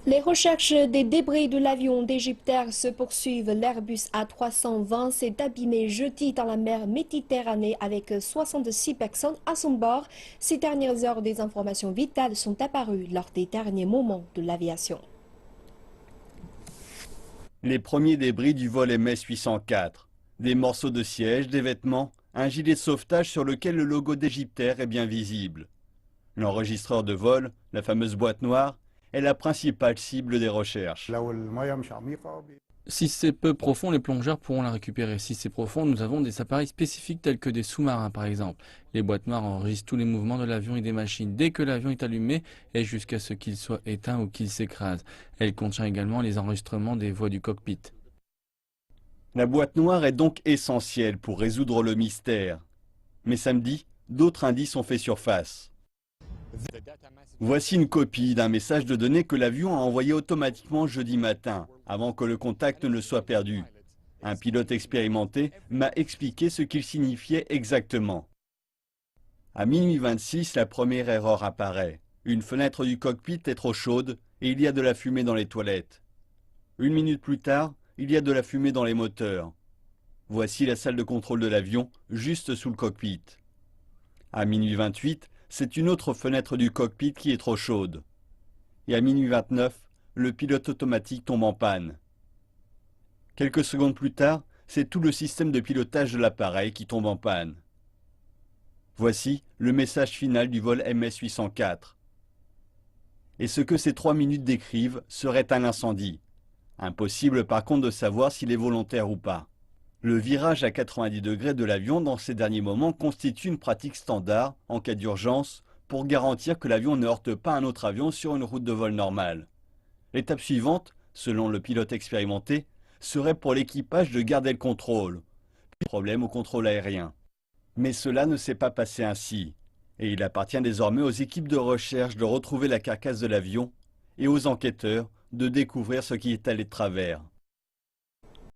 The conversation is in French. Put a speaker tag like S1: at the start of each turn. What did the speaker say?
S1: Les recherches des débris de l'avion d'Égyptaire se poursuivent. L'Airbus A320 s'est abîmé jeudi dans la mer Méditerranée avec 66 personnes à son bord. Ces dernières heures, des informations vitales sont apparues lors des derniers moments de l'aviation.
S2: Les premiers débris du vol MS-804. Des morceaux de siège, des vêtements, un gilet de sauvetage sur lequel le logo d'Égyptaire est bien visible. L'enregistreur de vol, la fameuse boîte noire, est la principale cible des recherches.
S3: Si c'est peu profond, les plongeurs pourront la récupérer. Si c'est profond, nous avons des appareils spécifiques tels que des sous-marins par exemple. Les boîtes noires enregistrent tous les mouvements de l'avion et des machines dès que l'avion est allumé et jusqu'à ce qu'il soit éteint ou qu'il s'écrase. Elle contient également les enregistrements des voix du cockpit.
S2: La boîte noire est donc essentielle pour résoudre le mystère. Mais samedi, d'autres indices ont fait surface. Voici une copie d'un message de données que l'avion a envoyé automatiquement jeudi matin, avant que le contact ne soit perdu. Un pilote expérimenté m'a expliqué ce qu'il signifiait exactement. À minuit 26, la première erreur apparaît. Une fenêtre du cockpit est trop chaude et il y a de la fumée dans les toilettes. Une minute plus tard, il y a de la fumée dans les moteurs. Voici la salle de contrôle de l'avion, juste sous le cockpit. À minuit 28, c'est une autre fenêtre du cockpit qui est trop chaude. Et à minuit 29, le pilote automatique tombe en panne. Quelques secondes plus tard, c'est tout le système de pilotage de l'appareil qui tombe en panne. Voici le message final du vol MS-804. Et ce que ces 3 minutes décrivent serait un incendie. Impossible par contre de savoir s'il est volontaire ou pas. Le virage à 90 degrés de l'avion dans ces derniers moments constitue une pratique standard en cas d'urgence pour garantir que l'avion ne heurte pas un autre avion sur une route de vol normale. L'étape suivante, selon le pilote expérimenté, serait pour l'équipage de garder le contrôle. Problème au contrôle aérien. Mais cela ne s'est pas passé ainsi, et il appartient désormais aux équipes de recherche de retrouver la carcasse de l'avion et aux enquêteurs de découvrir ce qui est allé de travers.